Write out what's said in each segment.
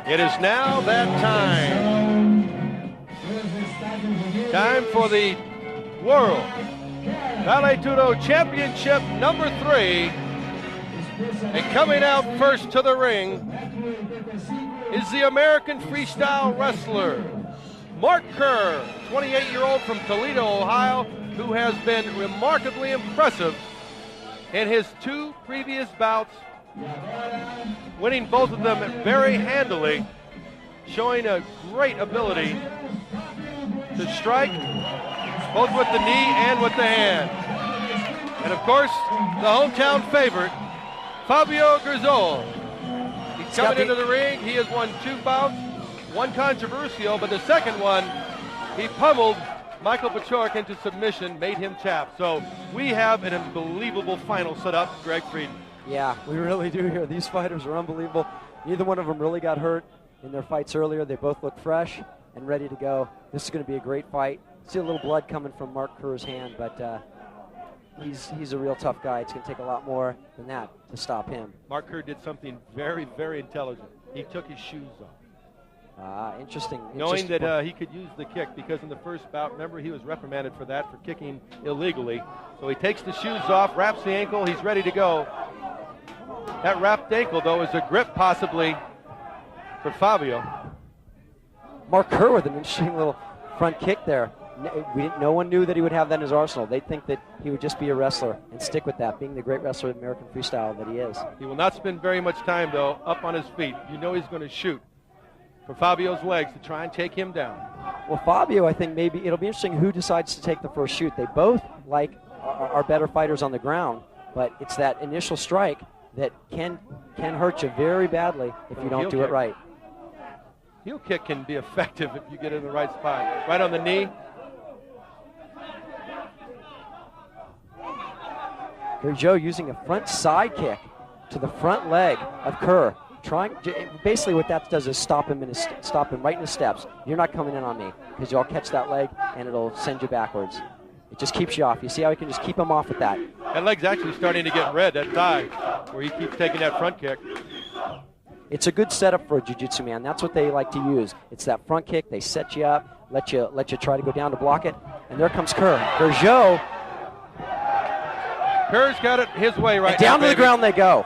It is now that time. Time for the World Ballet Judo Championship number 3. And coming out first to the ring is the American freestyle wrestler, Mark Kerr, 28-year-old from Toledo, Ohio, who has been remarkably impressive in his 2 previous bouts, winning both of them very handily, showing a great ability to strike both with the knee and with the hand. And of course, the hometown favorite, Fabio Gurgel. He's coming into the ring. He has won 2 bouts, 1 controversial, but the second one, he pummeled Michael Bachork into submission, made him tap. So we have an unbelievable final set up, Greg Frieden. Yeah, we really do here. These fighters are unbelievable. Neither one of them really got hurt in their fights earlier. They both look fresh and ready to go. This is going to be a great fight. See a little blood coming from Mark Kerr's hand, but he's a real tough guy. It's going to take a lot more than that to stop him. Mark Kerr did something very, very intelligent. He took his shoes off. Interesting. Knowing that he could use the kick, because in the first bout, remember, he was reprimanded for that, for kicking illegally. So he takes the shoes off, wraps the ankle, he's ready to go. That wrapped ankle, though, is a grip possibly for Fabio. Mark Kerr with an interesting little front kick there. No one knew that he would have that in his arsenal. They'd think that he would just be a wrestler and stick with that, being the great wrestler of American freestyle that he is. He will not spend very much time, though, up on his feet. You know he's going to shoot for Fabio's legs to try and take him down. Well, Fabio, I think maybe it'll be interesting who decides to take the first shoot. They both are better fighters on the ground, but it's that initial strike that can hurt you very badly if you don't do it right. Heel kick can be effective if you get in the right spot. Right on the knee. Joe using a front side kick to the front leg of Kerr. Basically what that does is stop him right in his steps. You're not coming in on me, because you'll catch that leg and it'll send you backwards. It just keeps you off. You see how he can just keep him off with that. That leg's actually starting to get red, that thigh, where he keeps taking that front kick. It's a good setup for a jiu-jitsu man. That's what they like to use. It's that front kick. They set you up, let you try to go down to block it. And there comes Kerr. Kerr Kerr's got it his way right now. Down to the ground they go.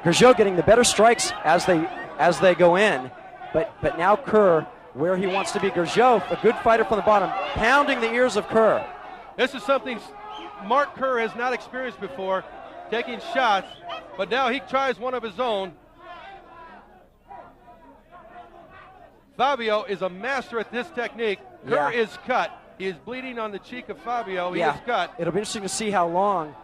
Kerr getting the better strikes as they go in, but now Kerr where he wants to be. Kerr, a good fighter from the bottom, pounding the ears of Kerr. This is something Mark Kerr has not experienced before, taking shots, but now he tries one of his own. Fabio is a master at this technique. Kerr is cut. He is bleeding on the cheek of Fabio. He is cut. It'll be interesting to see how long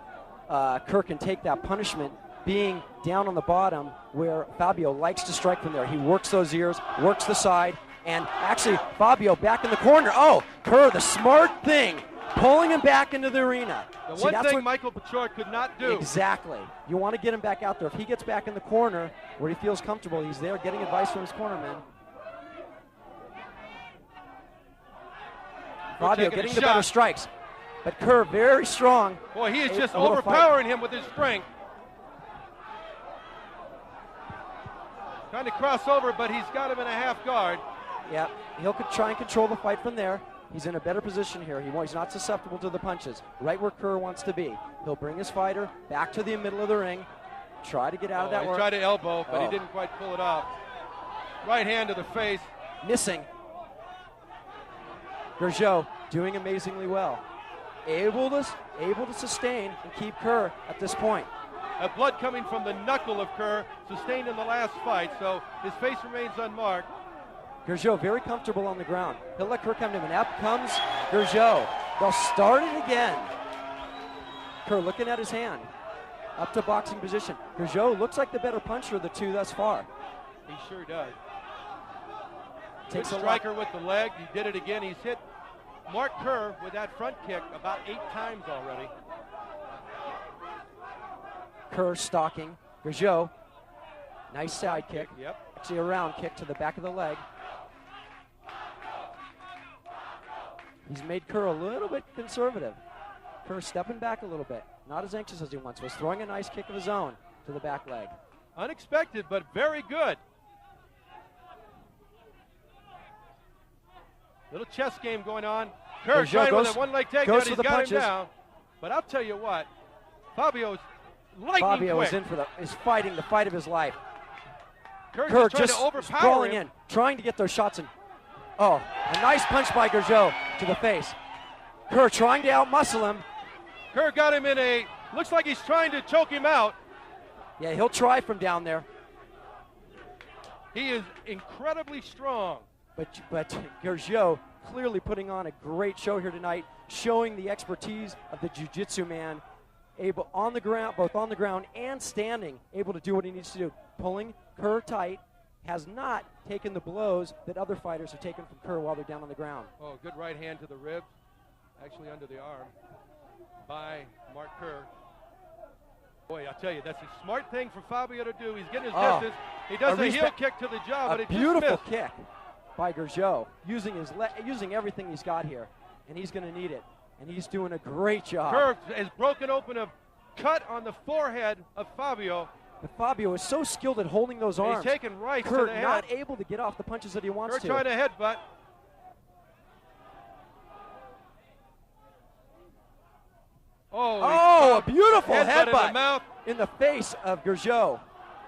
Kerr can take that punishment, being down on the bottom where Fabio likes to strike from there. He works those ears, works the side, and actually Fabio back in the corner. Oh, Kerr, the smart thing, pulling him back into the arena. The one thing Michael Bachork could not do. Exactly. You want to get him back out there. If he gets back in the corner where he feels comfortable, he's there getting advice from his cornerman. Fabio getting the better strikes, but Kerr very strong. Boy, he is just overpowering him with his strength. Trying to cross over, but he's got him in a half guard. Yeah, he'll try and control the fight from there. He's in a better position here. He's not susceptible to the punches. Right where Kerr wants to be. He'll bring his fighter back to the middle of the ring, try to get out of that work. He tried to elbow, but he didn't quite pull it off. Right hand to the face. Missing. Gurgel doing amazingly well. Able to sustain and keep Kerr at this point. Blood coming from the knuckle of Kerr, sustained in the last fight, so his face remains unmarked. Gurgel very comfortable on the ground. He'll let Kerr come to him, and up comes Gurgel. They'll start it again. Kerr looking at his hand. Up to boxing position. Gurgel looks like the better puncher of the two thus far. He sure does. Takes a striker with the leg. He did it again. He's hit Mark Kerr with that front kick about 8 times already. Kerr stalking. Gurgel, nice side kick. Yep. Actually a round kick to the back of the leg. He's made Kerr a little bit conservative. Kerr stepping back a little bit. Not as anxious as he once was. Throwing a nice kick of his own to the back leg. Unexpected, but very good. Little chess game going on. Kerr trying with a one-leg takedown. He's got him down. But I'll tell you what, Fabio's lightning quick. is fighting the fight of his life. Kerr just trying to overpower crawling him. in, trying to get those shots in. Oh, a nice punch by 𝐒𝐥𝐿 to the face. Kerr trying to outmuscle him. Kerr got him in a, looks like he's trying to choke him out. Yeah, he'll try from down there. He is incredibly strong. But 𝐒𝐥𝐿 clearly putting on a great show here tonight, showing the expertise of the jiu-jitsu man, able on the ground, both on the ground and standing, able to do what he needs to do. Pulling Kerr tight, has not taken the blows that other fighters have taken from Kerr while they're down on the ground. Oh, good right hand to the ribs, actually under the arm by Mark Kerr. Boy, I'll tell you, that's a smart thing for Fabio to do. He's getting his distance. He does a heel kick to the jaw, but it just missed. Beautiful kick by 𝐒𝐥𝐿, using everything he's got here, and he's going to need it. And he's doing a great job. Kerr has broken open a cut on the forehead of Fabio. But Fabio is so skilled at holding those arms. He's taking right Kerr to the head. not able to get off the punches that he wants Kerr to. trying to headbutt. Oh, a beautiful headbutt in the mouth. In the face of 𝐒𝐥𝐿.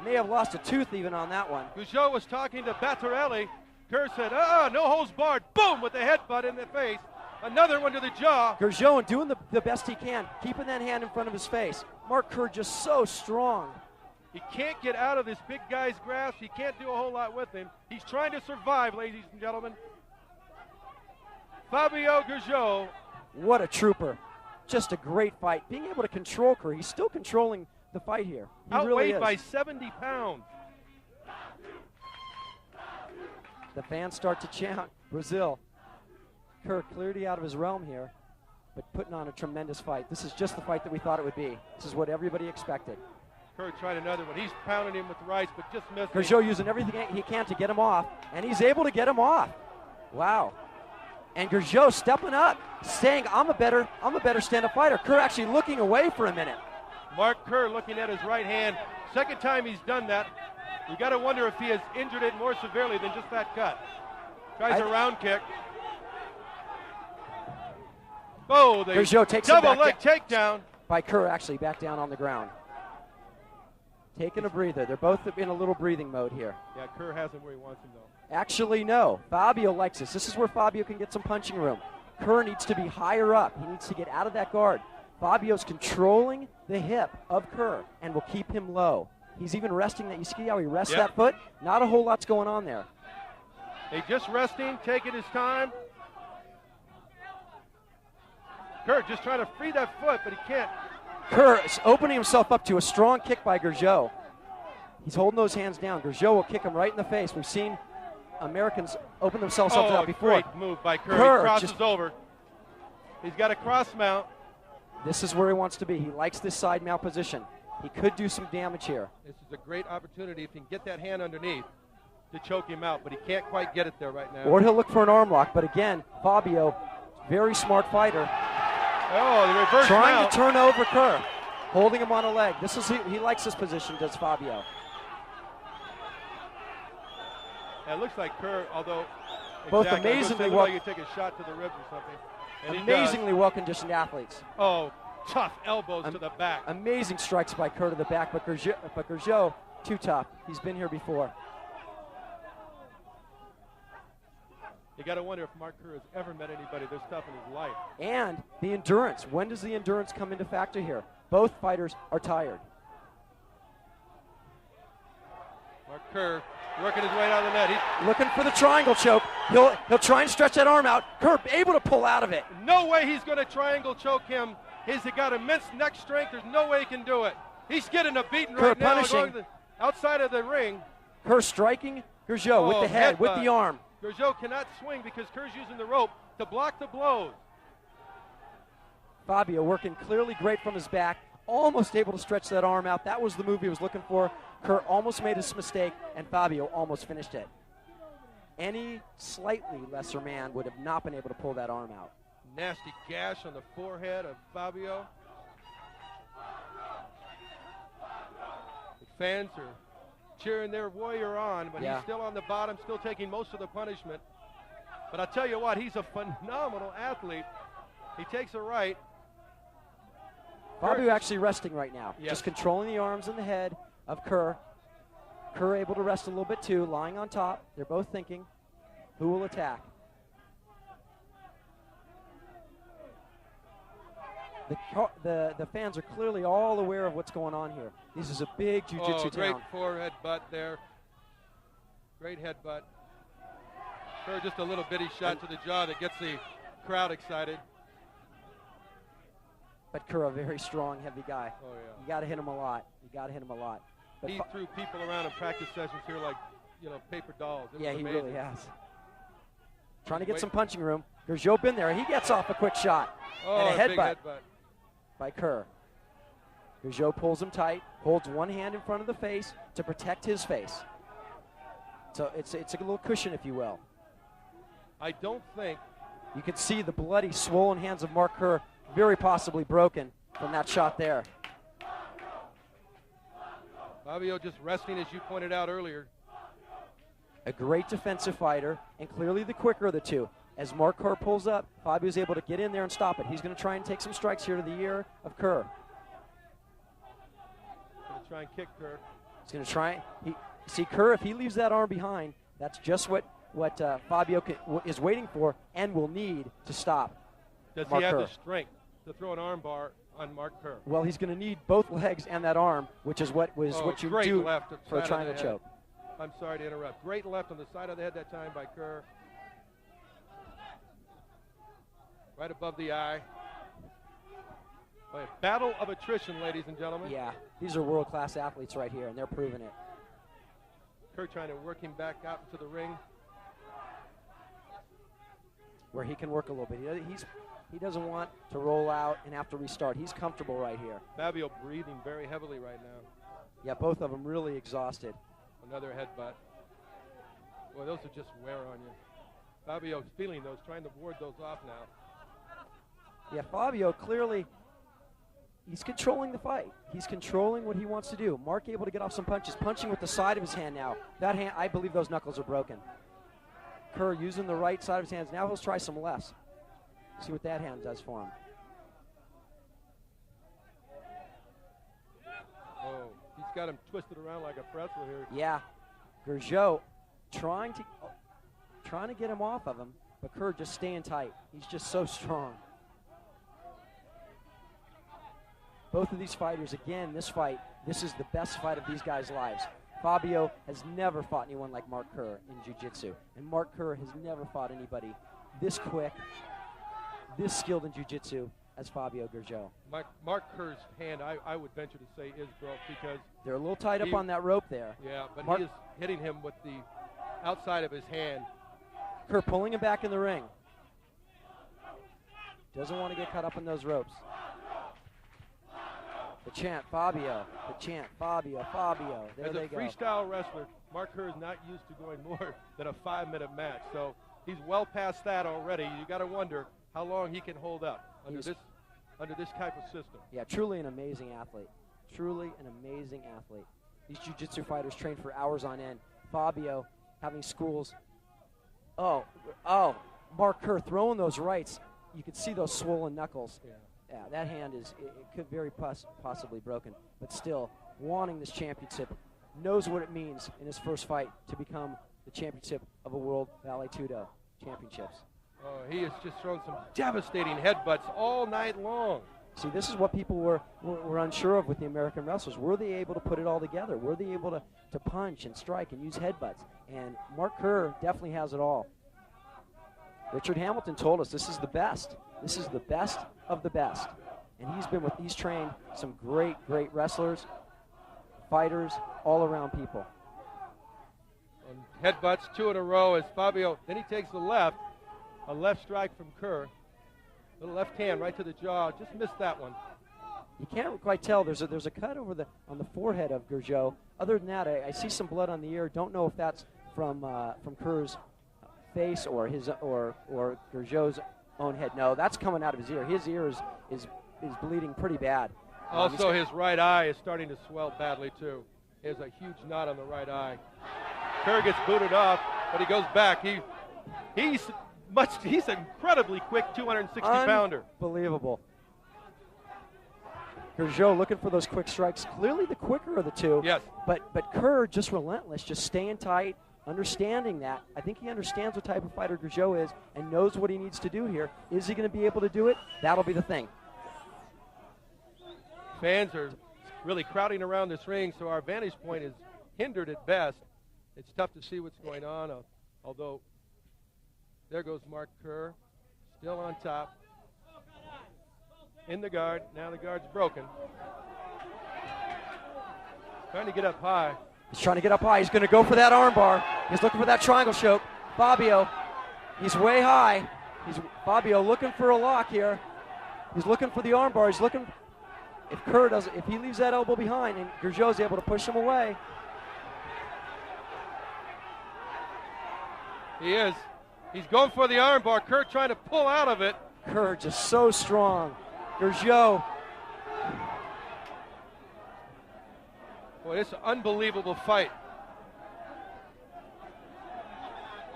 May have lost a tooth even on that one. 𝐒𝐥𝐿 was talking to Battarelli. Kerr said, no holds barred. Boom, with the headbutt in the face. Another one to the jaw. 𝐒𝐥𝐿 doing the best he can, keeping that hand in front of his face. Mark Kerr just so strong. He can't get out of this big guy's grasp. He can't do a whole lot with him. He's trying to survive, ladies and gentlemen. Fabio 𝐒𝐥𝐿. What a trooper. Just a great fight. Being able to control Kerr. He's still controlling the fight here. He really is. Outweighed by 70 pounds. The fans start to chant, Brazil. Kerr clearly out of his realm here, but putting on a tremendous fight. This is just the fight that we thought it would be. This is what everybody expected. Kerr tried another one. He's pounding him with the rights, but just missed. 𝐒𝐥𝐿 using everything he can to get him off, and he's able to get him off. Wow. And 𝐒𝐥𝐿 stepping up, saying, I'm a better stand-up fighter. Kerr actually looking away for a minute. Mark Kerr looking at his right hand. Second time he's done that. You got to wonder if he has injured it more severely than just that cut. Tries a round kick. Oh, the 𝐒𝐥𝐿 takes double leg takedown. By Kerr actually back down on the ground. Taking a breather. They're both in a little breathing mode here. Yeah, Kerr has him where he wants him, though. Actually, no. Fabio likes this. This is where Fabio can get some punching room. Kerr needs to be higher up. He needs to get out of that guard. Fabio's controlling the hip of Kerr and will keep him low. He's even resting that. You see how he rests that foot? Not a whole lot's going on there. He's just resting, taking his time. Kerr just trying to free that foot, but he can't. Kerr is opening himself up to a strong kick by 𝐒𝐥𝐿. He's holding those hands down. 𝐒𝐥𝐿 will kick him right in the face. We've seen Americans open themselves up to that before. Great move by Kerr. He crosses over. He's got a cross mount. This is where he wants to be. He likes this side mount position. He could do some damage here. This is a great opportunity if he can get that hand underneath to choke him out, but he can't quite get it there right now. Or he'll look for an arm lock, but again, Fabio, very smart fighter. Oh, the reverse trying mount. To turn over Kerr, holding him on a leg. This is he likes this position, does Fabio. It looks like Kerr, although both amazingly well, you take a shot to the ribs or something. And amazingly well-conditioned athletes. Oh, tough elbows to the back. Amazing strikes by Kerr to the back, but 𝐒𝐥𝐿 too tough. He's been here before. You got to wonder if Mark Kerr has ever met anybody this tough in his life. And the endurance. When does the endurance come into factor here? Both fighters are tired. Mark Kerr working his way down the net. He's looking for the triangle choke. He'll try and stretch that arm out. Kerr able to pull out of it. No way he's going to triangle choke him. He's got immense neck strength. There's no way he can do it. He's getting a beating Kerr right now. Punishing. Outside of the ring. Kerr striking 𝐒𝐥𝐿 with the head, with the arm. 𝐒𝐥𝐿 cannot swing because Kerr's using the rope to block the blows. Fabio working clearly great from his back, almost able to stretch that arm out. That was the move he was looking for. Kerr almost made his mistake, and Fabio almost finished it. Any slightly lesser man would have not been able to pull that arm out. Nasty gash on the forehead of Fabio. The fans are cheering their warrior on, but he's still on the bottom, still taking most of the punishment. But I'll tell you what, he's a phenomenal athlete. He takes a right. Fabio actually resting right now. Yes. Just controlling the arms and the head of Kerr. Kerr able to rest a little bit too, lying on top. They're both thinking, who will attack? The fans are clearly all aware of what's going on here. This is a big jiu-jitsu great town. forehead butt there. Great headbutt. Kerr just a little bitty shot to the jaw that gets the crowd excited. But Kerr, a very strong, heavy guy. Oh, yeah. You got to hit him a lot. You got to hit him a lot. But He threw people around in practice sessions here like, you know, paper dolls. It yeah, was he amazing. really has. Trying to get some punching room. 𝐕𝐴 been there. He gets off a quick shot. Oh, and a big headbutt headbutt. by Kerr. 𝐕𝐴 pulls him tight, holds one hand in front of the face to protect his face. So it's a little cushion, if you will. I don't think. You can see the bloody, swollen hands of Mark Kerr, very possibly broken from that shot there. Fabio just resting, as you pointed out earlier. A great defensive fighter, and clearly the quicker of the two. As Mark Kerr pulls up, Fabio's able to get in there and stop it. He's going to try and take some strikes here to the ear of Kerr. Going to try and kick Kerr. He's going to try. See, Kerr, if he leaves that arm behind, that's just what Fabio is waiting for and will need to stop. Does Mark he have Kerr. the strength to throw an arm bar on Mark Kerr? Well, he's going to need both legs and that arm, which is what you great do left for a side triangle of the head. choke. I'm sorry to interrupt. Great left on the side of the head that time by Kerr. Right above the eye. By a battle of attrition, ladies and gentlemen. Yeah, these are world-class athletes right here, and they're proving it. Kerr trying to work him back out into the ring. Where he can work a little bit. He doesn't want to roll out and have to restart. He's comfortable right here. Fabio breathing very heavily right now. Yeah, both of them really exhausted. Another headbutt. Boy, those are just wear on you. Fabio's feeling those, trying to ward those off now. Yeah, Fabio clearly, he's controlling the fight. He's controlling what he wants to do. Mark able to get off some punches, punching with the side of his hand now. That hand, I believe those knuckles are broken. Kerr using the right side of his hands. Now he'll try some lefts. See what that hand does for him. Oh, he's got him twisted around like a pretzel here. Yeah, 𝐕𝐴 trying to get him off of him, but Kerr just staying tight. He's just so strong. Both of these fighters, again, this is the best fight of these guys' lives. Fabio has never fought anyone like Mark Kerr in jiu-jitsu, and Mark Kerr has never fought anybody this quick, this skilled in jiu-jitsu as Fabio 𝐕𝐴. Mark Kerr's hand, I would venture to say, is broke because they're a little tied up on that rope there. Yeah, but Mark, he is hitting him with the outside of his hand. Kerr pulling him back in the ring. Doesn't want to get caught up in those ropes. The chant, Fabio. The chant, Fabio, Fabio. There they go. As a freestyle wrestler, Mark Kerr is not used to going more than a 5-minute match. So he's well past that already. You got to wonder how long he can hold up under this type of system. Yeah, truly an amazing athlete. Truly an amazing athlete. These jiu-jitsu fighters train for hours on end. Fabio having schools. Oh, Mark Kerr throwing those rights. You could see those swollen knuckles. Yeah, that hand it could very possibly broken, but still wanting this championship, knows what it means in his first fight to become the championship of a World Vale Tudo Championships. Oh, he has just thrown some devastating headbutts all night long. See, this is what people were unsure of with the American wrestlers. Were they able to put it all together? Were they able to punch and strike and use headbutts? And Mark Kerr definitely has it all. Richard Hamilton told us this is the best. This is the best of the best. And he's trained some great wrestlers, fighters, all-around people. And headbutts 2 in a row as Fabio, then he takes the left, a left strike from Kerr. Little left hand right to the jaw, just missed that one. You can't quite tell. There's a cut on the forehead of 𝐕𝐴. Other than that, I see some blood on the ear. Don't know if that's from Kerr's face or 𝐕𝐴's own head. No, that's coming out of his ear. His ear is bleeding pretty bad. Also, his right eye is starting to swell badly too. He has a huge knot on the right eye. Kerr gets booted off, but he goes back. He's he's an incredibly quick 260-pounder. Unbelievable. 𝐎𝐩𝐞 looking for those quick strikes. Clearly the quicker of the two. Yes. But Kerr just relentless, just staying tight, understanding that. I think he understands what type of fighter 𝐎𝐸 is and knows what he needs to do here. Is he going to be able to do it? That'll be the thing. Fans are really crowding around this ring, so our vantage point is hindered at best. It's tough to see what's going on, although there goes Mark Kerr, still on top. In the guard. Now the guard's broken. Trying to get up high. He's trying to get up high. He's going to go for that armbar. He's looking for that triangle choke. Fabio, he's way high. Fabio looking for a lock here. He's looking for the armbar. He's looking. If he leaves that elbow behind and 𝐎𝐸𝐞 is able to push him away. He is. He's going for the armbar. Kerr trying to pull out of it. Kerr just so strong. 𝐎𝐸𝐞. Boy, it's an unbelievable fight.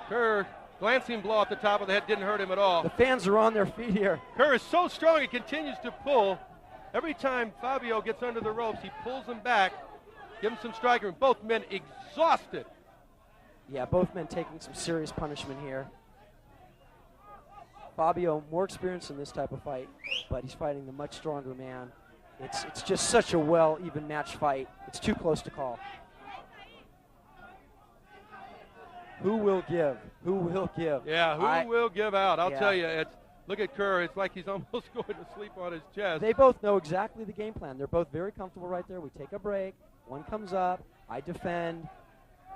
Kerr, glancing blow off the top of the head, didn't hurt him at all. The fans are on their feet here. Kerr is so strong, he continues to pull. Every time Fabio gets under the ropes, he pulls him back, gives him some striking. Both men exhausted. Yeah, both men taking some serious punishment here. Fabio more experienced in this type of fight, but he's fighting the much stronger man. It's just such a even match fight. It's too close to call. Who will give? Who will give? Yeah, who will give out? I'll tell you, look at Kerr. It's like he's almost going to sleep on his chest. They both know exactly the game plan. They're both very comfortable right there. We take a break. One comes up. I defend.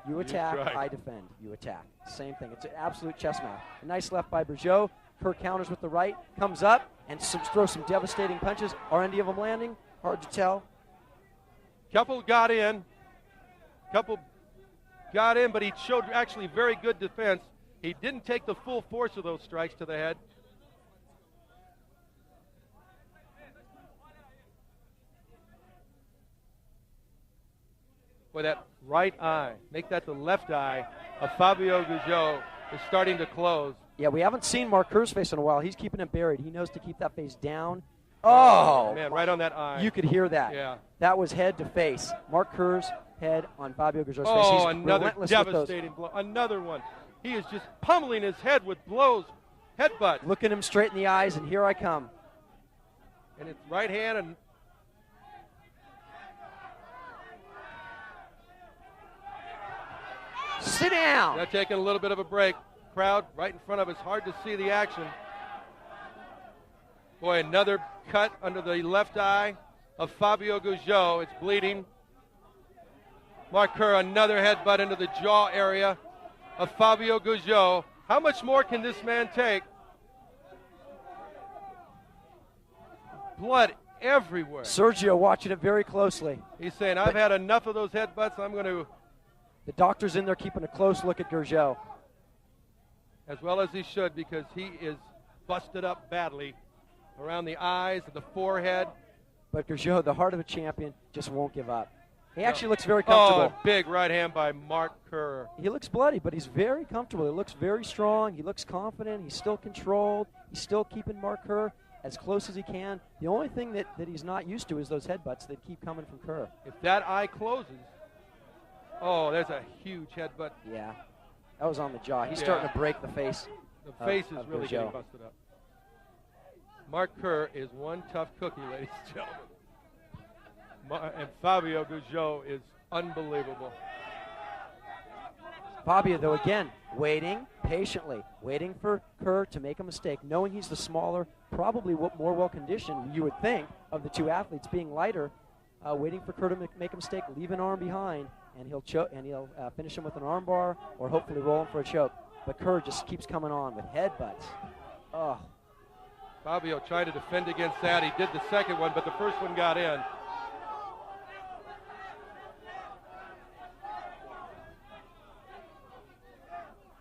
You attack. I defend. You attack. Same thing. It's an absolute chess match. A nice left by 𝐎𝐸𝐞. Kerr counters with the right, comes up, and throws some devastating punches. Are any of them landing? Hard to tell. Couple got in, but he showed actually very good defense. He didn't take the full force of those strikes to the head. Boy, that right eye, make that the left eye of Fabio 𝐎𝐸𝐞 is starting to close. Yeah, we haven't seen Mark Kerr's face in a while. He's keeping it buried. He knows to keep that face down. Oh, man, right on that eye. You could hear that. Yeah. That was head to face. Mark Kerr's head on Fabio 𝐎𝐸𝐞's face. Oh, another devastating blow. Another one. He is just pummeling his head with blows, headbutt. Looking him straight in the eyes, and here I come. And it's right hand and sit down. They're taking a little bit of a break. Crowd right in front of us. Hard to see the action. Boy, another cut under the left eye of Fabio 𝐎𝐸𝐞. It's bleeding. Mark Kerr, another headbutt into the jaw area of Fabio 𝐎𝐸𝐞. How much more can this man take? Blood everywhere. Sergio watching it very closely. He's saying, I've had enough of those headbutts. I'm going to... The doctor's in there keeping a close look at 𝐎𝐸𝐞. As well as he should, because he is busted up badly around the eyes, the forehead. But 𝐎𝐸𝐞, the heart of a champion, just won't give up. He actually looks very comfortable. Oh, big right hand by Mark Kerr. He looks bloody, but he's very comfortable. He looks very strong. He looks confident. He's still controlled. He's still keeping Mark Kerr as close as he can. The only thing that he's not used to is those headbutts that keep coming from Kerr. If that eye closes, oh, there's a huge headbutt. Yeah, that was on the jaw. He's starting to break the face. The face is really getting busted up. Mark Kerr is one tough cookie, ladies and gentlemen. And Fabio 𝐎𝐸𝐞 is unbelievable. Fabio, though, again, waiting patiently, waiting for Kerr to make a mistake, knowing he's the smaller, probably more well-conditioned, you would think, of the two athletes, being lighter, waiting for Kerr to make a mistake, leave an arm behind, and he'll finish him with an arm bar or hopefully roll him for a choke. But Kerr just keeps coming on with headbutts. Oh. Fabio tried to defend against that. He did the second one, but the first one got in.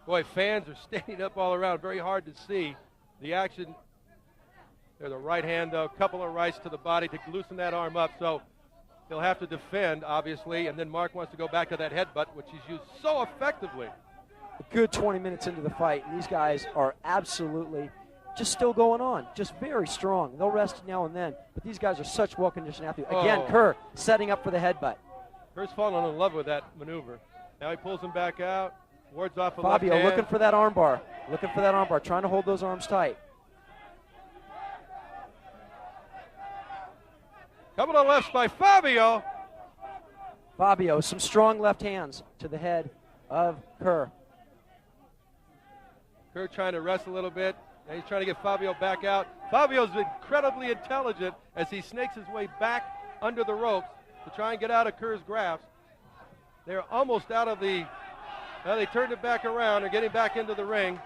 Boy, fans are standing up all around. Very hard to see the action. There's a right hand, though. A couple of rights to the body to loosen that arm up. So he'll have to defend, obviously. And then Mark wants to go back to that headbutt, which he's used so effectively. a good 20 minutes into the fight, and these guys are absolutely just still going on, just very strong. They'll rest now and then, but these guys are such well-conditioned athletes. Again, Kerr setting up for the headbutt. Kerr's fallen in love with that maneuver. Now he pulls him back out, wards off a left Fabio hand. looking for that armbar, trying to hold those arms tight. Couple of lefts by Fabio. Fabio, some strong left hands to the head of Kerr. Kerr trying to rest a little bit. Now he's trying to get Fabio back out. Fabio's incredibly intelligent as he snakes his way back under the ropes to try and get out of Kerr's grasp. They're almost out of the, well, they turned it back around. They're getting back into the ring.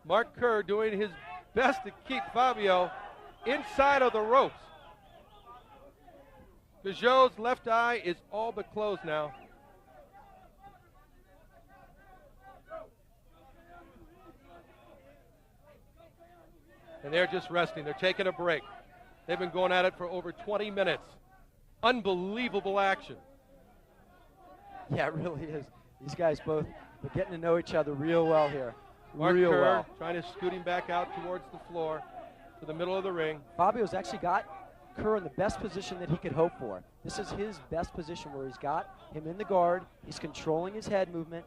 Mark Kerr doing his best to keep Fabio inside of the ropes. 𝐎𝐩𝐞𝐧's left eye is all but closed now. And they're just resting. They're taking a break. They've been going at it for over 20 minutes. Unbelievable action. Yeah, it really is. These guys both are getting to know each other real well here. Mark real Kerr well. trying to scoot him back out towards the floor, to the middle of the ring. Fabio's actually got Kerr in the best position that he could hope for. This is his best position where he's got him in the guard. He's controlling his head movement.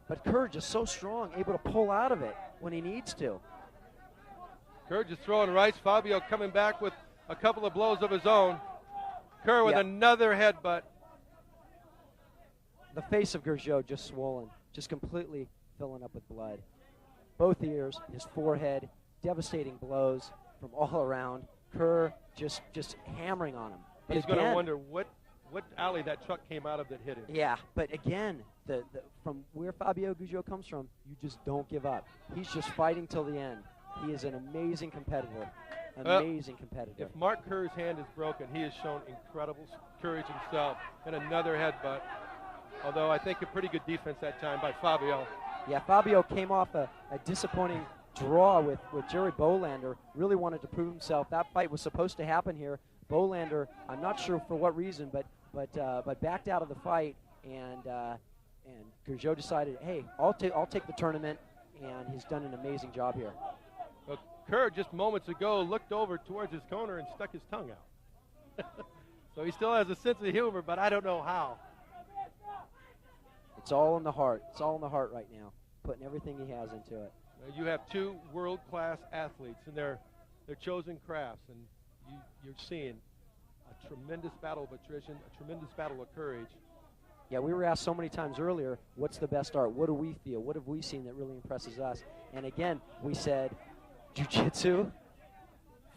But Kerr just so strong, able to pull out of it when he needs to. Kerr just throwing rights. Fabio coming back with a couple of blows of his own. Kerr with another headbutt. The face of 𝐎𝐩𝐞 just swollen, just completely filling up with blood. Both ears, his forehead, devastating blows from all around. Kerr just hammering on him. But he's going to wonder what alley that truck came out of that hit him. Yeah, but again, from where Fabio 𝐒𝐤𝐞 comes from, you just don't give up. He's just fighting till the end. He is an amazing competitor. Amazing competitor. If Mark Kerr's hand is broken, he has shown incredible courage himself. And another headbutt. Although I think a pretty good defense that time by Fabio. Yeah, Fabio came off a disappointing draw with Jerry Bolander. Really wanted to prove himself. That fight was supposed to happen here. Bolander, I'm not sure for what reason, but backed out of the fight, and 𝐒𝐤𝐞 decided, hey, I'll take the tournament, and he's done an amazing job here. Well, Kerr just moments ago looked over towards his corner and stuck his tongue out. So he still has a sense of humor, but I don't know how. It's all in the heart. It's all in the heart right now, putting everything he has into it. You have two world-class athletes in their chosen crafts, and you're seeing a tremendous battle of attrition, a tremendous battle of courage. Yeah, we were asked so many times earlier, what's the best art? What do we feel? What have we seen that really impresses us? And again, we said jiu-jitsu,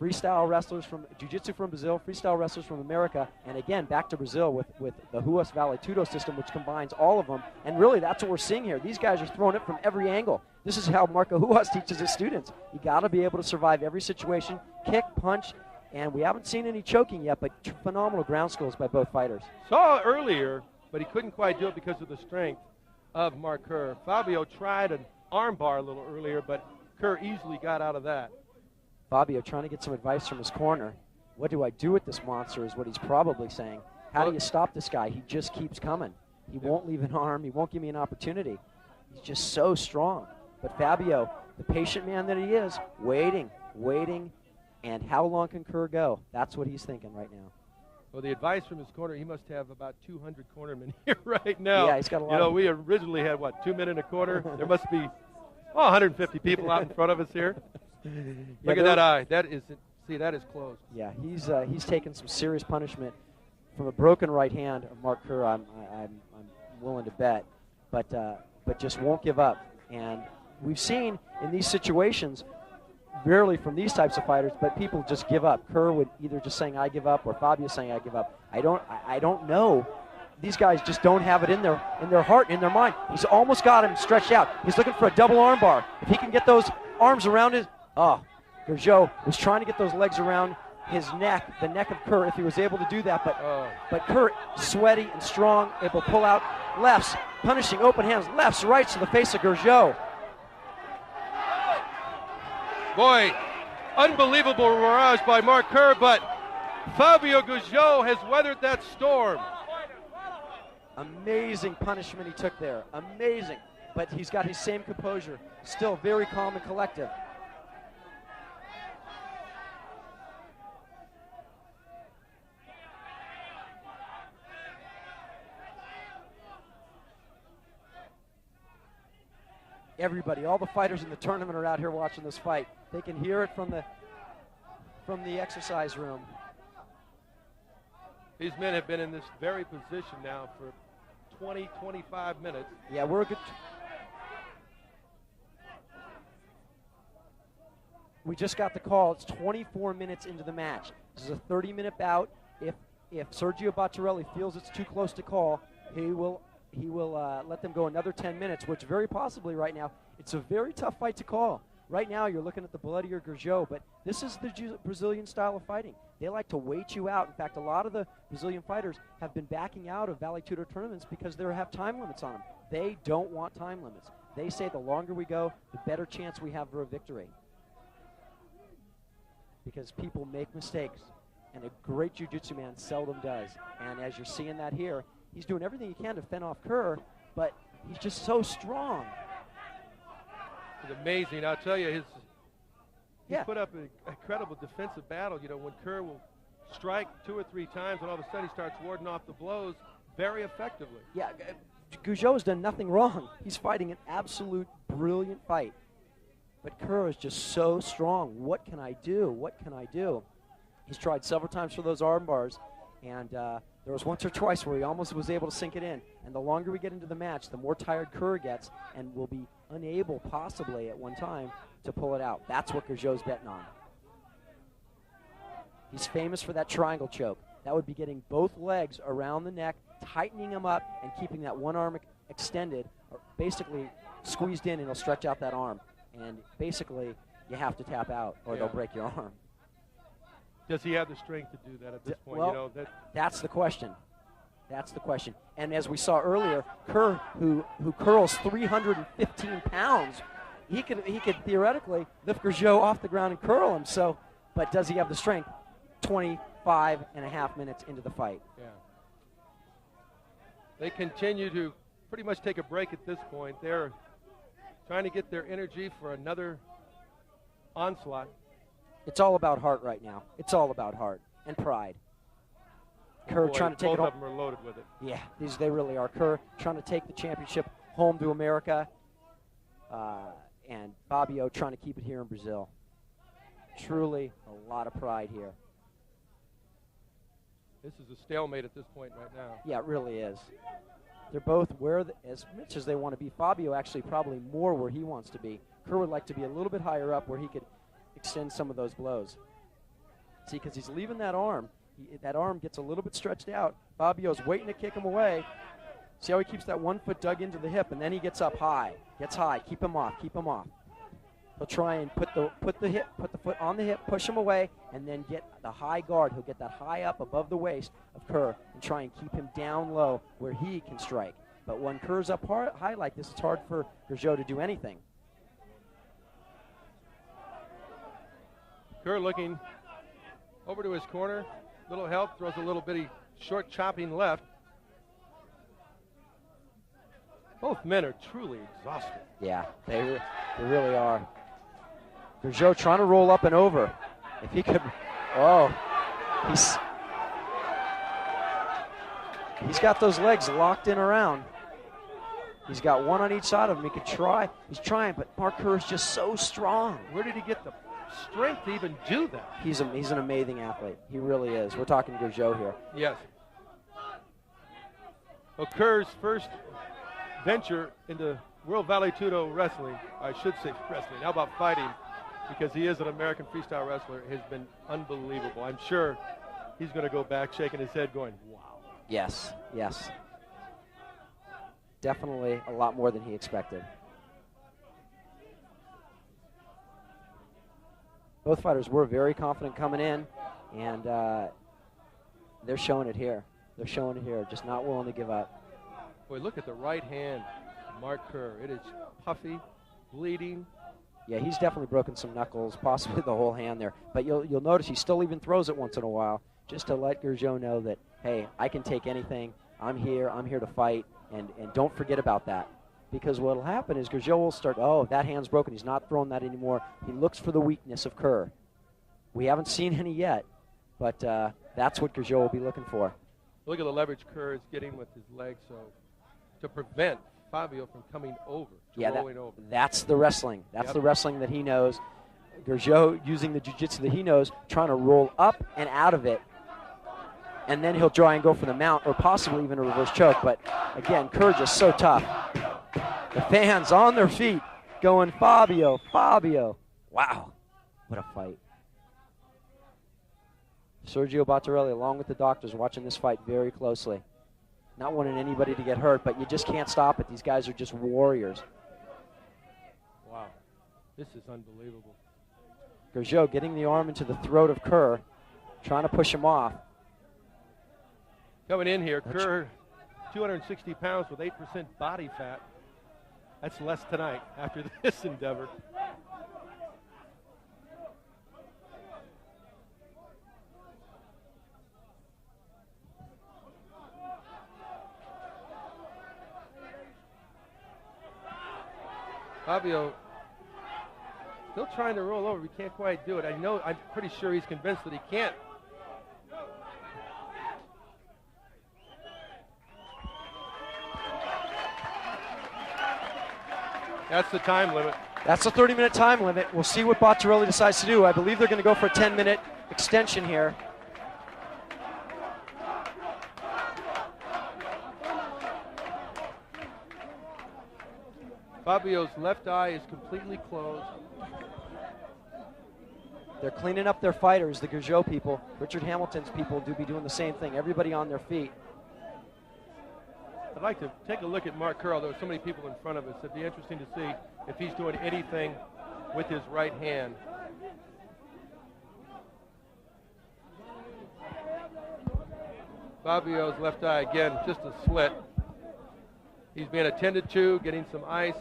freestyle wrestlers from jiu-jitsu from Brazil, freestyle wrestlers from America, and again, back to Brazil with the 𝑎 system, which combines all of them. And really, that's what we're seeing here. These guys are throwing it from every angle. This is how Marco Ruas teaches his students. You got to be able to survive every situation, kick, punch, and we haven't seen any choking yet, but phenomenal ground skills by both fighters. Saw earlier, but he couldn't quite do it because of the strength of Mark Kerr. Fabio tried an armbar a little earlier, but Kerr easily got out of that. Fabio trying to get some advice from his corner. What do I do with this monster is what he's probably saying. How do you stop this guy? He just keeps coming. He won't leave an arm. He won't give me an opportunity. He's just so strong. But Fabio, the patient man that he is, waiting, and how long can Kerr go? That's what he's thinking right now. Well, the advice from his corner, he must have about 200 cornermen here right now. Yeah, he's got a lot. You know, we originally had, what, 2 men and a quarter? There must be 150 people out in front of us here. Look at that eye. That is closed. Yeah, he's taken some serious punishment from a broken right hand of Mark Kerr. I'm willing to bet, but just won't give up. And we've seen in these situations, rarely from these types of fighters, but people just give up. Kerr would either just saying I give up, or Fabio saying I give up. I don't know. These guys just don't have it in their heart, in their mind. He's almost got him stretched out. He's looking for a double arm bar. If he can get those arms around his, 𝐒𝐤𝐞 was trying to get those legs around his neck, the neck of Kerr, if he was able to do that. But Kerr, sweaty and strong, able to pull out lefts, punishing open hands, lefts, rights to the face of 𝐒𝐤𝐞. Boy, unbelievable barrage by Mark Kerr, but Fabio 𝐒𝐤𝐞 has weathered that storm. Amazing punishment he took there. Amazing. But he's got his same composure. Still very calm and collective. Everybody, all the fighters in the tournament are out here watching this fight. They can hear it from the exercise room. These men have been in this very position now for 20, 25 minutes. Yeah, we're a good. We just got the call. It's 24 minutes into the match. This is a 30-minute bout. If Sergio Bottarelli feels it's too close to call, he will let them go another 10 minutes, which very possibly right now, it's a very tough fight to call. Right now, you're looking at the bloodier 𝐒𝐻𝐭, but this is the Brazilian style of fighting. They like to wait you out. In fact, a lot of the Brazilian fighters have been backing out of Vale Tudo tournaments because they have time limits on them. They don't want time limits. They say the longer we go, the better chance we have for a victory. Because people make mistakes, and a great jiu-jitsu man seldom does. And as you're seeing that here, he's doing everything he can to fend off Kerr, but he's just so strong. It's amazing. I'll tell you, he put up an incredible defensive battle. You know, when Kerr will strike 2 or 3 times, and all of a sudden he starts warding off the blows very effectively. Yeah, 𝐒𝐻𝐭 has done nothing wrong. He's fighting an absolute brilliant fight. But Kerr is just so strong. What can I do? What can I do? He's tried several times for those arm bars, and there was once or twice where he almost was able to sink it in. And the longer we get into the match, the more tired Kerr gets and will be unable, possibly at one time, to pull it out. That's what 𝐒𝐻𝐭's betting on. He's famous for that triangle choke. That would be getting both legs around the neck, tightening them up, and keeping that one arm extended, or basically squeezed in, and he'll stretch out that arm. And basically, you have to tap out, or they'll break your arm. Does he have the strength to do that at this point? Well, you know, that's the question. That's the question. And as we saw earlier, Kerr, who curls 315 pounds, he could theoretically lift 𝐒𝐻𝐭 off the ground and curl him. So, but does he have the strength? 25.5 minutes into the fight. Yeah. They continue to pretty much take a break at this point. They're trying to get their energy for another onslaught. It's all about heart right now. It's all about heart and pride. Kerr trying to take it home. Both of them are loaded with it. Yeah, they really are. Kerr trying to take the championship home to America, and Fabio trying to keep it here in Brazil. Truly a lot of pride here. This is a stalemate at this point right now. Yeah, it really is. They're both as much as they want to be. Fabio actually probably more where he wants to be. Kerr would like to be a little bit higher up where he could extend some of those blows. See, because he's leaving that arm. That arm gets a little bit stretched out. Fabio's waiting to kick him away. See how he keeps that one foot dug into the hip, and then he gets up high. Gets high. Keep him off. Keep him off. He'll try and put the foot on the hip, push him away, and then get the high guard. He'll get that high up above the waist of Kerr and try and keep him down low where he can strike. But when Kerr's up high like this, it's hard for 𝐒𝐻𝐭 to do anything. Kerr looking over to his corner. Little help, throws a little bitty short chopping left. Both men are truly exhausted. Yeah, they really are. 𝐒𝐻𝐭 trying to roll up and over. If he could, he's got those legs locked in around. He's got one on each side of him. He could try. He's trying, but Mark Kerr is just so strong. Where did he get the strength to even do that? He's an amazing athlete. He really is. We're talking 𝐒𝐻𝐭 here. Yes. Well, Kerr's first venture into World Vale Tudo wrestling, I should say wrestling, how about fighting, because he is an American freestyle wrestler, has been unbelievable. I'm sure he's going to go back shaking his head going, wow. Yes, yes. Definitely a lot more than he expected. Both fighters were very confident coming in, and they're showing it here. They're showing it here, just not willing to give up. Boy, look at the right hand, Mark Kerr. It is puffy, bleeding. Yeah, he's definitely broken some knuckles, possibly the whole hand there. But you'll notice he still even throws it once in a while, just to let 𝐒𝐻𝐭 know that, hey, I can take anything. I'm here to fight, and don't forget about that. Because what will happen is 𝐒𝐨𝐤 will start, oh, that hand's broken. He's not throwing that anymore. He looks for the weakness of Kerr. We haven't seen any yet, but that's what 𝐒𝐨𝐤 will be looking for. Look at the leverage Kerr is getting with his legs, so to prevent Fabio from coming over, rolling over. That's the wrestling. That's the wrestling that he knows. 𝐒𝐨𝐤 using the jiu-jitsu that he knows, trying to roll up and out of it, and then he'll try and go for the mount or possibly even a reverse choke. But again, Kerr just so tough. The fans on their feet going, Fabio, Fabio. Wow, what a fight. Sergio Battarelli, along with the doctors, watching this fight very closely. Not wanting anybody to get hurt, but you just can't stop it. These guys are just warriors. Wow, this is unbelievable. 𝐒𝐨𝐤 getting the arm into the throat of Kerr, trying to push him off. Coming in here, Kerr, 260 pounds with 8% body fat. That's less tonight after this endeavor. Fabio still trying to roll over. He can't quite do it. I'm pretty sure he's convinced that he can't. That's the time limit. That's the 30-minute time limit. We'll see what Battarelli decides to do. I believe they're going to go for a 10-minute extension here. Fabio's left eye is completely closed. They're cleaning up their fighters, the 𝐒𝐨𝐤 people. Richard Hamilton's people do be doing the same thing. Everybody on their feet. I'd like to take a look at Mark Kerr, although so many people in front of us. It'd be interesting to see if he's doing anything with his right hand. Fabio's left eye, again, just a slit. He's being attended to, getting some ice,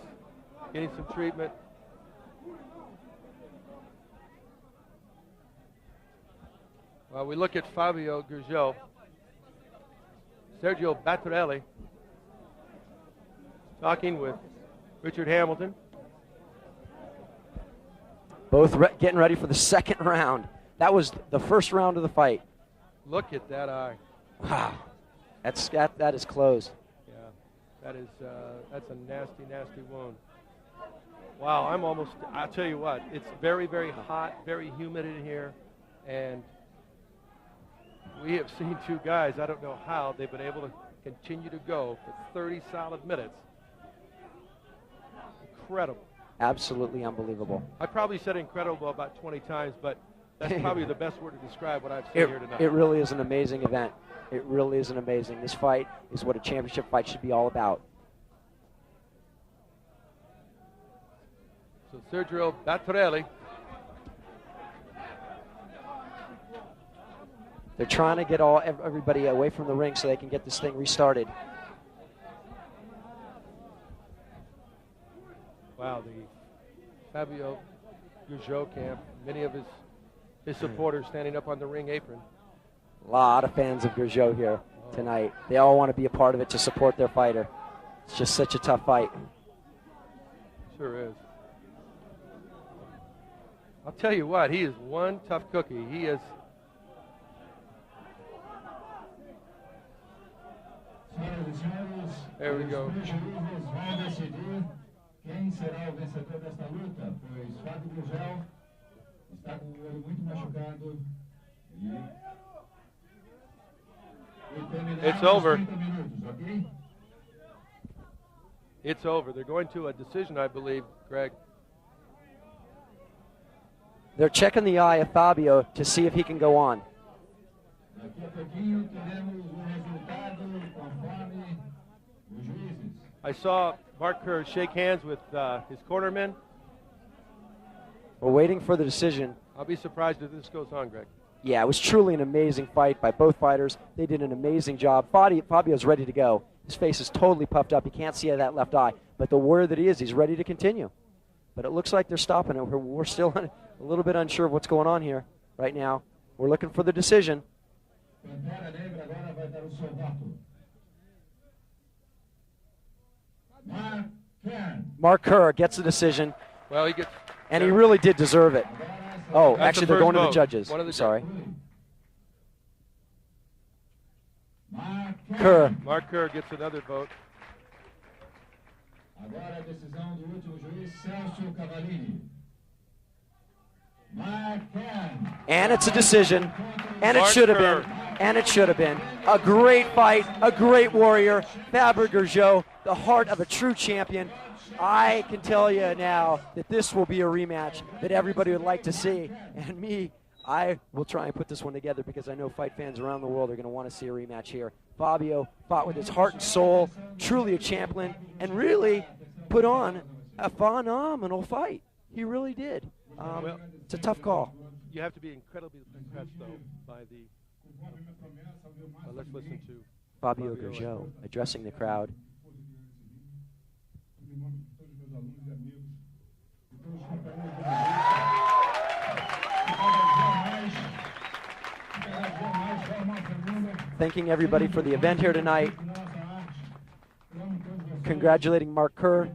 getting some treatment. While we look at Fabio 𝐒𝐨𝐤, Sergio Battarelli talking with Richard Hamilton. Both getting ready for the second round. That was the first round of the fight. Look at that eye. Wow, that is closed. Yeah, that's a nasty, nasty wound. Wow, I'll tell you what, it's very, very hot, very humid in here, and we have seen two guys, I don't know how they've been able to continue to go for 30 solid minutes. Incredible. Absolutely unbelievable. I probably said incredible about 20 times, but that's probably the best word to describe what I've seen here tonight. It really is an amazing event. It really is an amazing. This fight is what a championship fight should be all about. So Sergio Battarelli. They're trying to get everybody away from the ring so they can get this thing restarted. Wow, the Fabio 𝐒𝐨𝐤 camp, many of his supporters standing up on the ring apron. A lot of fans of 𝐒𝐨𝐤 here tonight. They all want to be a part of it to support their fighter. It's just such a tough fight. Sure is. I'll tell you what, he is one tough cookie. He is. There we go. Quem será o vencedor desta luta? Pois Fabio 𝐒𝐨𝐤 está com o olho muito machucado. It's over. It's over. They're going to a decision, I believe, Greg. They're checking the eye of Fabio to see if he can go on. Daqui a pouquinho teremos o resultado conforme os juízes. I saw Mark Kerr shake hands with his cornerman. We're waiting for the decision. I'll be surprised if this goes on, Greg. Yeah, it was truly an amazing fight by both fighters. They did an amazing job. Fabio's ready to go. His face is totally puffed up. He can't see that left eye. But the warrior that he is, he's ready to continue. But it looks like they're stopping it. We're still a little bit unsure of what's going on here right now. We're looking for the decision. Mark Kerr gets the decision. Well, he gets. And he really did deserve it. Oh, That's actually, the they're going first to the vote. judges. One of the Sorry. Kerr. Mark Kerr gets another vote. Agora a decisão do último juiz, 𝐒𝐚𝐥𝐿 Cavallini. And it's a decision. And it Mark should have Kerr. been. And it should have been. A great fight, a great warrior. Fabio 𝐒𝐥𝐿, the heart of a true champion. I can tell you now that this will be a rematch that everybody would like to see. And me, I will try and put this one together because I know fight fans around the world are going to want to see a rematch here. Fabio fought with his heart and soul, truly a champion, and really put on a phenomenal fight. He really did. It's a tough call. You have to be incredibly impressed, though, by the. Let's listen to Fabio 𝐒𝐿 addressing the crowd. Thanking everybody for the event here tonight. Congratulating Mark Kerr.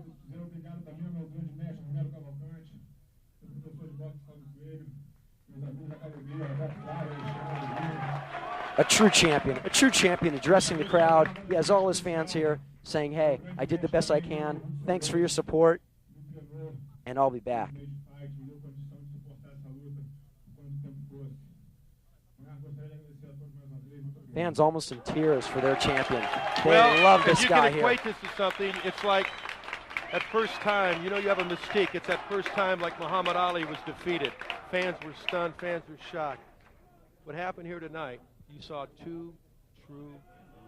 A true champion addressing the crowd. He has all his fans here saying, hey, I did the best I can. Thanks for your support, and I'll be back. Fans almost in tears for their champion. They love this guy here. You can equate this to something. It's like that first time, you know, you have a mystique. It's that first time like Muhammad Ali was defeated. Fans were stunned. Fans were shocked. What happened here tonight, you saw two true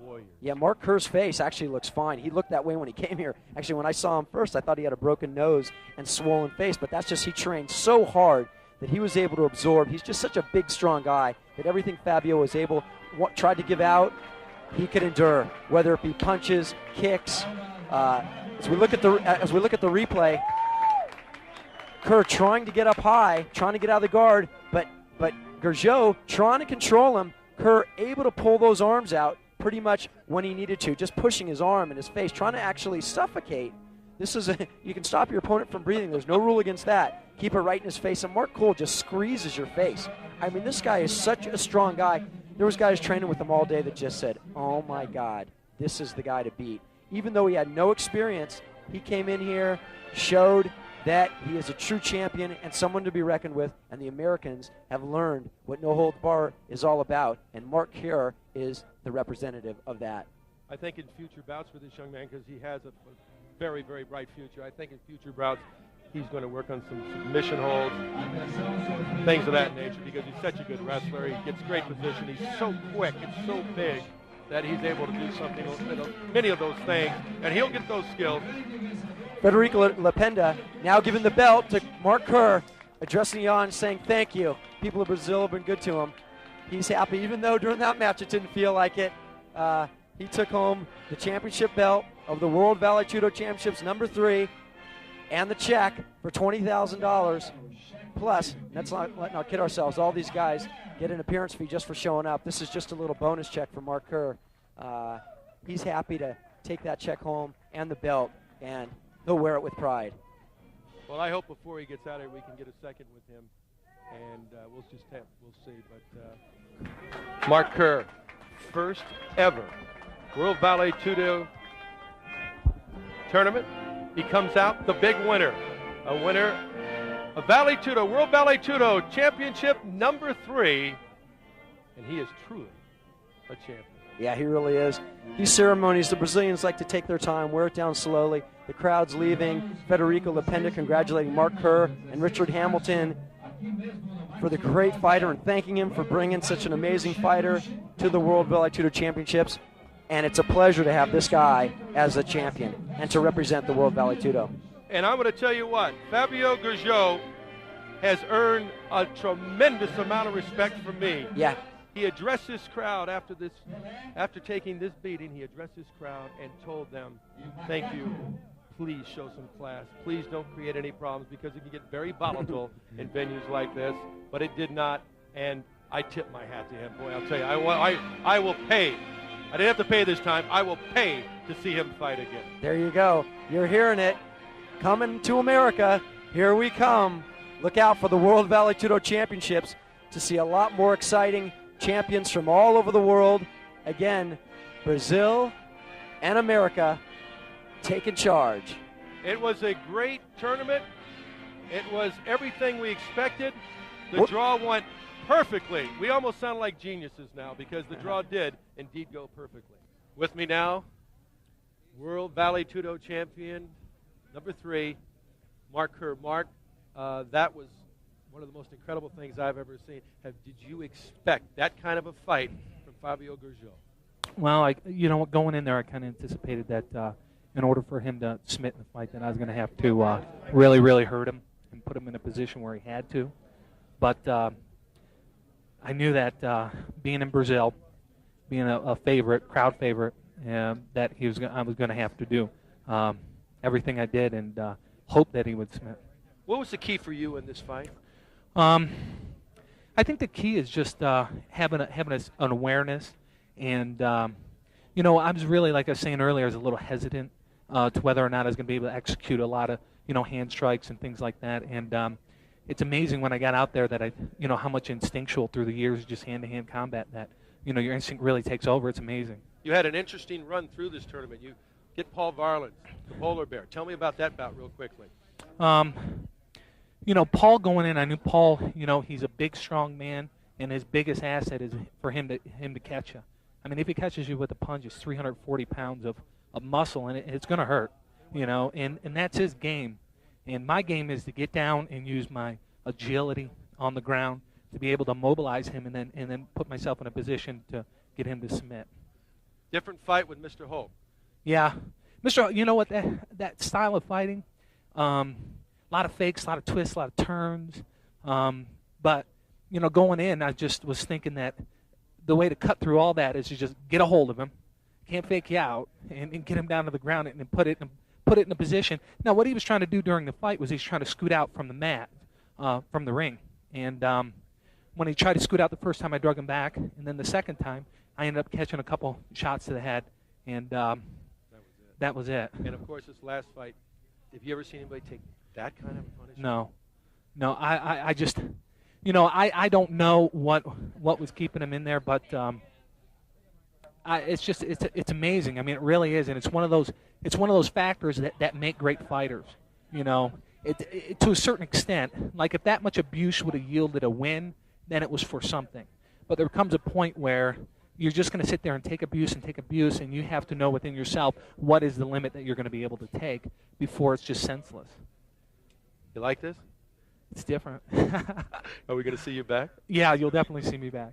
warriors. Yeah, Mark Kerr's face actually looks fine. He looked that way when he came here. Actually, when I saw him first, I thought he had a broken nose and swollen face, but that's just he trained so hard that he was able to absorb. He's just such a big, strong guy that everything Fabio was able, tried to give out, he could endure, whether it be punches, kicks. As we look at the replay, Kerr trying to get up high, trying to get out of the guard, but 𝐒𝐥𝐿 trying to control him. Kerr able to pull those arms out pretty much when he needed to, just pushing his arm and his face, trying to actually suffocate. This is you can stop your opponent from breathing. There's no rule against that. Keep it right in his face, and Mark Kerr just squeezes your face. I mean, this guy is such a strong guy. There was guys training with him all day that just said, oh my God, this is the guy to beat. Even though he had no experience, he came in here, showed that he is a true champion and someone to be reckoned with, and the Americans have learned what no holds barred is all about, and Mark Kerr is the representative of that. I think in future bouts for this young man, because he has a very, very bright future, I think in future bouts he's going to work on some submission holds, things of that nature, because he's such a good wrestler. He gets great position. He's so quick and so big that he's able to do something, many of those things, and he'll get those skills. Federico Lependa now giving the belt to Mark Kerr, addressing Jan, saying thank you. People of Brazil have been good to him. He's happy, even though during that match it didn't feel like it. He took home the championship belt of the World Vale Tudo Championships #3 and the check for $20,000. Plus, let's not kid ourselves, all these guys get an appearance fee just for showing up. This is just a little bonus check for Mark Kerr. He's happy to take that check home and the belt, and he'll wear it with pride. Well, I hope before he gets out of here we can get a second with him, and we'll see. But Mark Kerr, first ever World Vale Tudo tournament. He comes out the big winner, a winner of Vale Tudo, World Vale Tudo Championship #3, and he is truly a champion. Yeah, he really is. These ceremonies, the Brazilians like to take their time, wear it down slowly. The crowd's leaving. Federico Lependa congratulating Mark Kerr and Richard Hamilton for the great fighter and thanking him for bringing such an amazing fighter to the World Vale Tudo Championships. And it's a pleasure to have this guy as a champion and to represent the World Vale Tudo. And I'm going to tell you what, Fabio 𝐒𝐥𝐿 has earned a tremendous amount of respect from me. Yeah. He addressed this crowd after taking this beating. He addressed this crowd and told them, thank you, please show some class. Please don't create any problems, because it can get very volatile in venues like this, but it did not, and I tip my hat to him. Boy, I'll tell you, I will pay I didn't have to pay this time. I will pay to see him fight again. There you go. You're hearing it. Coming to America. Here we come. Look out for the World Vale Tudo Championships to see a lot more exciting champions from all over the world. Again, Brazil and America taking charge. It was a great tournament. It was everything we expected. The draw went perfectly. We almost sound like geniuses now because the draw did indeed go perfectly. With me now, World Vale Tudo champion, number 3, Mark Kerr. Mark, that was one of the most incredible things I've ever seen. Did you expect that kind of a fight from Fabio Gurgel? Well, you know, going in there, I kind of anticipated that in order for him to submit in the fight, that I was going to have to really, really hurt him and put him in a position where he had to. But I knew that being in Brazil, being a favorite, crowd favorite, that I was going to have to do everything I did and hope that he would submit. What was the key for you in this fight? I think the key is just having an awareness, and you know, I was really, like I was saying earlier, I was a little hesitant to whether or not I was going to be able to execute a lot of, you know, hand strikes and things like that. And it's amazing when I got out there that you know, how much instinctual through the years, just hand-to-hand combat, that, you know, your instinct really takes over. It's amazing. You had an interesting run through this tournament. You get Paul Varelans, the polar bear. Tell me about that bout real quickly. You know, Paul going in, I knew Paul, you know, he's a big, strong man, and his biggest asset is for him to catch you. I mean, if he catches you with a punch, it's 340 pounds of muscle, and it's going to hurt, you know, and that's his game. And my game is to get down and use my agility on the ground to be able to mobilize him and then put myself in a position to get him to submit. Different fight with Mr. Hope. Yeah. You know what, that style of fighting, a lot of fakes, a lot of twists, a lot of turns. But, you know, going in, I just was thinking that the way to cut through all that is to just get a hold of him, can't fake you out, and get him down to the ground and put it in a position. Now, what he was trying to do during the fight was he's trying to scoot out from the mat, from the ring. And when he tried to scoot out the first time, I drug him back. And then the second time, I ended up catching a couple shots to the head. And that was it. And, of course, this last fight, have you ever seen anybody take that kind of punishment? No, I just, you know, I don't know what was keeping him in there, but it's amazing. I mean, it really is, and it's one of those factors that make great fighters. You know, it to a certain extent, like if that much abuse would have yielded a win, then it was for something. But there comes a point where you're just going to sit there and take abuse, and you have to know within yourself what is the limit that you're going to be able to take before it's just senseless. You like this? It's different. Are we going to see you back? Yeah, you'll definitely see me back.